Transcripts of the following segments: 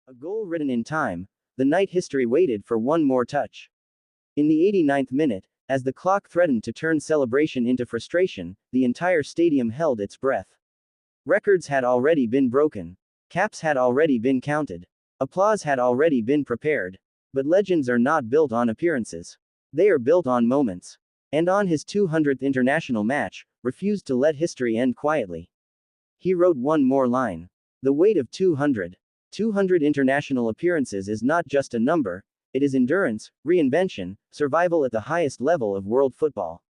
A goal written in time, the night history waited for one more touch. In the 89th minute, as the clock threatened to turn celebration into frustration, the entire stadium held its breath. Records had already been broken. Caps had already been counted. Applause had already been prepared. But legends are not built on appearances. They are built on moments. And on his 200th international match, refused to let history end quietly. He wrote one more line. The weight of 200. 200 international appearances is not just a number, it is endurance, reinvention, survival at the highest level of world football.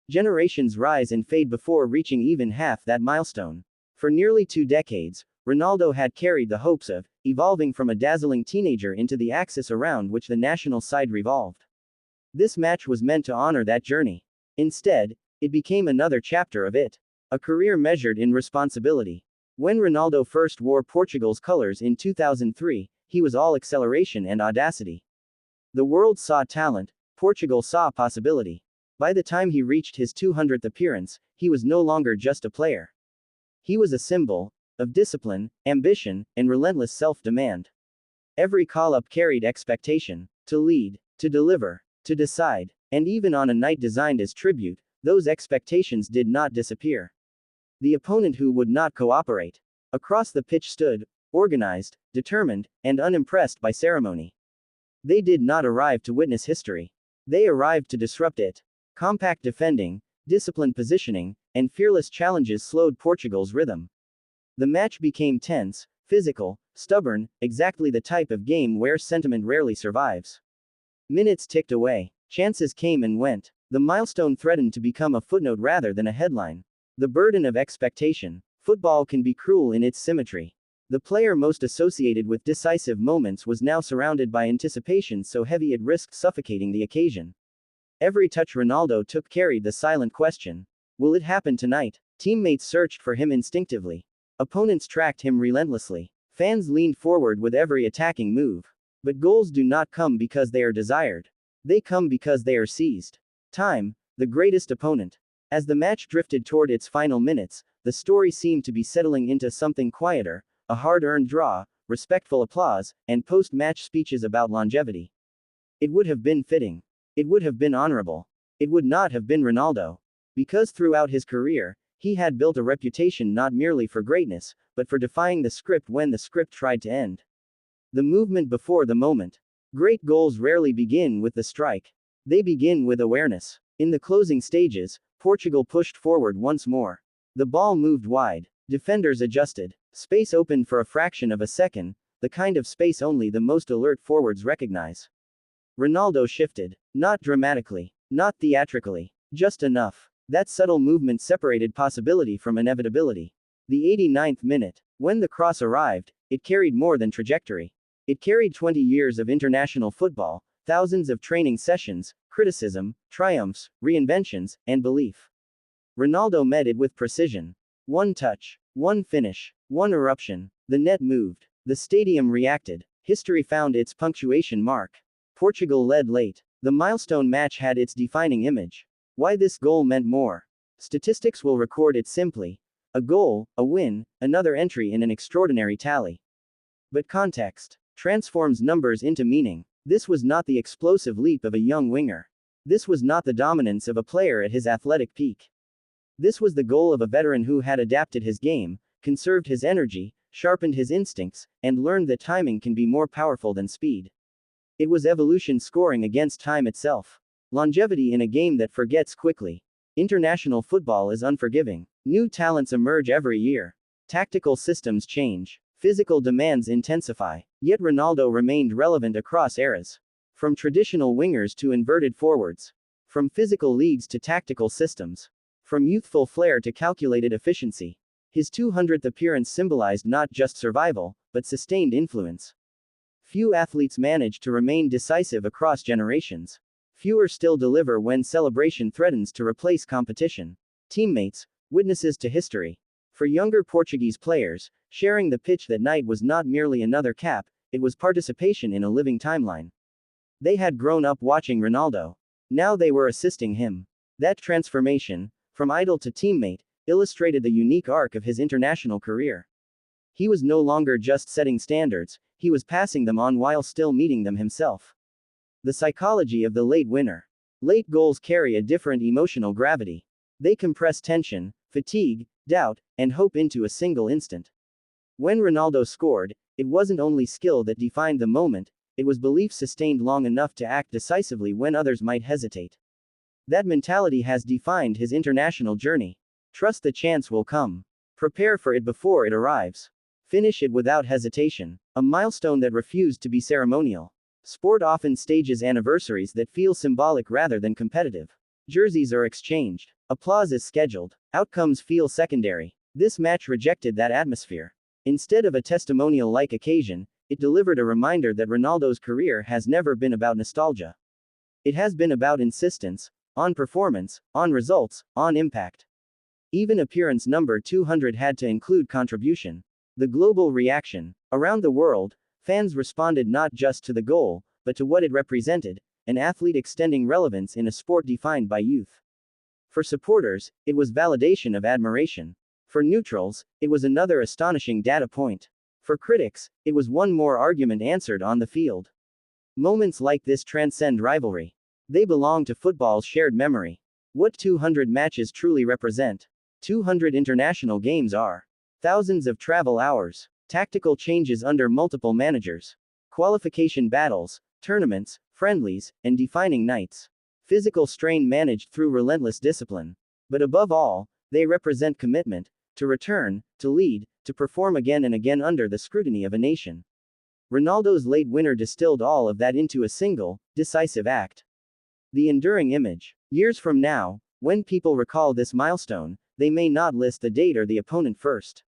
Generations rise and fade before reaching even half that milestone. For nearly 2 decades, Ronaldo had carried the hopes of evolving from a dazzling teenager into the axis around which the national side revolved. This match was meant to honor that journey. Instead, it became another chapter of it. A career measured in responsibility. When Ronaldo first wore Portugal's colors in 2003, he was all acceleration and audacity. The world saw talent, Portugal saw possibility. By the time he reached his 200th appearance, he was no longer just a player. He was a symbol of discipline, ambition, and relentless self-demand. Every call-up carried expectation to lead, to deliver, to decide, and even on a night designed as tribute, those expectations did not disappear. The opponent who would not cooperate across the pitch stood, organized, determined, and unimpressed by ceremony. They did not arrive to witness history. They arrived to disrupt it. Compact defending, disciplined positioning, and fearless challenges slowed Portugal's rhythm. The match became tense, physical, stubborn, exactly the type of game where sentiment rarely survives. Minutes ticked away. Chances came and went. The milestone threatened to become a footnote rather than a headline. The burden of expectation. Football can be cruel in its symmetry. The player most associated with decisive moments was now surrounded by anticipation so heavy it risked suffocating the occasion. Every touch Ronaldo took carried the silent question. Will it happen tonight? Teammates searched for him instinctively. Opponents tracked him relentlessly. Fans leaned forward with every attacking move. But goals do not come because they are desired. They come because they are seized. Time, the greatest opponent. As the match drifted toward its final minutes, the story seemed to be settling into something quieter, a hard-earned draw, respectful applause, and post-match speeches about longevity. It would have been fitting. It would have been honorable. It would not have been Ronaldo. Because throughout his career, he had built a reputation not merely for greatness, but for defying the script when the script tried to end. The movement before the moment. Great goals rarely begin with the strike. They begin with awareness. In the closing stages, Portugal pushed forward once more. The ball moved wide. Defenders adjusted. Space opened for a fraction of a second, the kind of space only the most alert forwards recognize. Ronaldo shifted. Not dramatically. Not theatrically. Just enough. That subtle movement separated possibility from inevitability. The 89th minute. When the cross arrived, it carried more than trajectory. It carried 20 years of international football, thousands of training sessions, criticism, triumphs, reinventions, and belief. Ronaldo met it with precision. One touch, one finish, one eruption. The net moved. The stadium reacted. History found its punctuation mark. Portugal led late. The milestone match had its defining image. Why this goal meant more. Statistics will record it simply. A goal, a win, another entry in an extraordinary tally. But context transforms numbers into meaning. This was not the explosive leap of a young winger. This was not the dominance of a player at his athletic peak. This was the goal of a veteran who had adapted his game, conserved his energy, sharpened his instincts, and learned that timing can be more powerful than speed. It was evolution scoring against time itself. Longevity in a game that forgets quickly. International football is unforgiving. New talents emerge every year. Tactical systems change. Physical demands intensify. Yet Ronaldo remained relevant across eras. From traditional wingers to inverted forwards. From physical leagues to tactical systems. From youthful flair to calculated efficiency. His 200th appearance symbolized not just survival, but sustained influence. Few athletes manage to remain decisive across generations. Fewer still deliver when celebration threatens to replace competition. Teammates, witnesses to history. For younger Portuguese players, sharing the pitch that night was not merely another cap, it was participation in a living timeline. They had grown up watching Ronaldo. Now they were assisting him. That transformation, from idol to teammate, illustrated the unique arc of his international career. He was no longer just setting standards, he was passing them on while still meeting them himself. The psychology of the late winner. Late goals carry a different emotional gravity. They compress tension, fatigue, doubt, and hope into a single instant. When Ronaldo scored, it wasn't only skill that defined the moment, it was belief sustained long enough to act decisively when others might hesitate. That mentality has defined his international journey. Trust the chance will come. Prepare for it before it arrives. Finish it without hesitation. A milestone that refused to be ceremonial. Sport often stages anniversaries that feel symbolic rather than competitive. Jerseys are exchanged. Applause is scheduled. Outcomes feel secondary. This match rejected that atmosphere. Instead of a testimonial-like occasion, it delivered a reminder that Ronaldo's career has never been about nostalgia. It has been about insistence, on performance, on results, on impact. Even appearance number 200 had to include contribution. The global reaction. Around the world, fans responded not just to the goal, but to what it represented, an athlete extending relevance in a sport defined by youth. For supporters, it was validation of admiration. For neutrals, it was another astonishing data point. For critics, it was one more argument answered on the field. Moments like this transcend rivalry. They belong to football's shared memory. What 200 matches truly represent? 200 international games are thousands of travel hours, tactical changes under multiple managers, qualification battles, tournaments, friendlies, and defining nights. Physical strain managed through relentless discipline. But above all, they represent commitment, to return, to lead, to perform again and again under the scrutiny of a nation. Ronaldo's late winner distilled all of that into a single, decisive act. The enduring image. Years from now, when people recall this milestone, they may not list the date or the opponent first.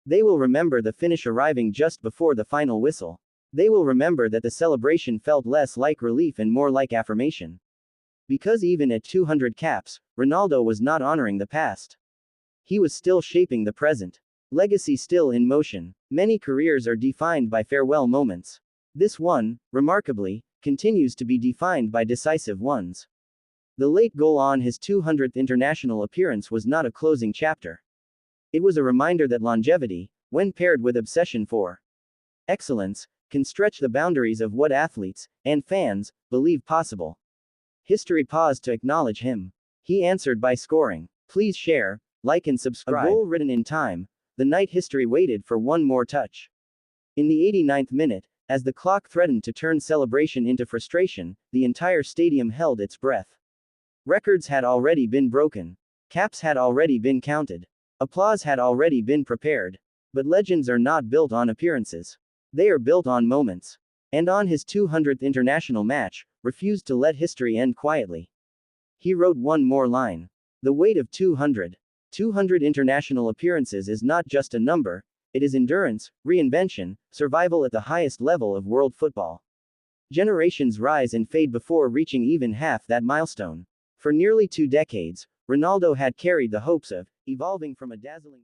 They will remember the finish arriving just before the final whistle. They will remember that the celebration felt less like relief and more like affirmation. Because even at 200 caps, Ronaldo was not honoring the past. He was still shaping the present. Legacy still in motion. Many careers are defined by farewell moments. This one, remarkably, continues to be defined by decisive ones. The late goal on his 200th international appearance was not a closing chapter. It was a reminder that longevity, when paired with obsession for excellence, can stretch the boundaries of what athletes, and fans, believe possible. History paused to acknowledge him. He answered by scoring. Please share, like and subscribe. A goal written in time, the night history waited for one more touch. In the 89th minute, as the clock threatened to turn celebration into frustration, the entire stadium held its breath. Records had already been broken. Caps had already been counted. Applause had already been prepared. But legends are not built on appearances. They are built on moments. And on his 200th international match, refused to let history end quietly. He wrote one more line. The weight of 200. 200 international appearances is not just a number, it is endurance, reinvention, survival at the highest level of world football. Generations rise and fade before reaching even half that milestone. For nearly 2 decades, Ronaldo had carried the hopes of evolving from a dazzling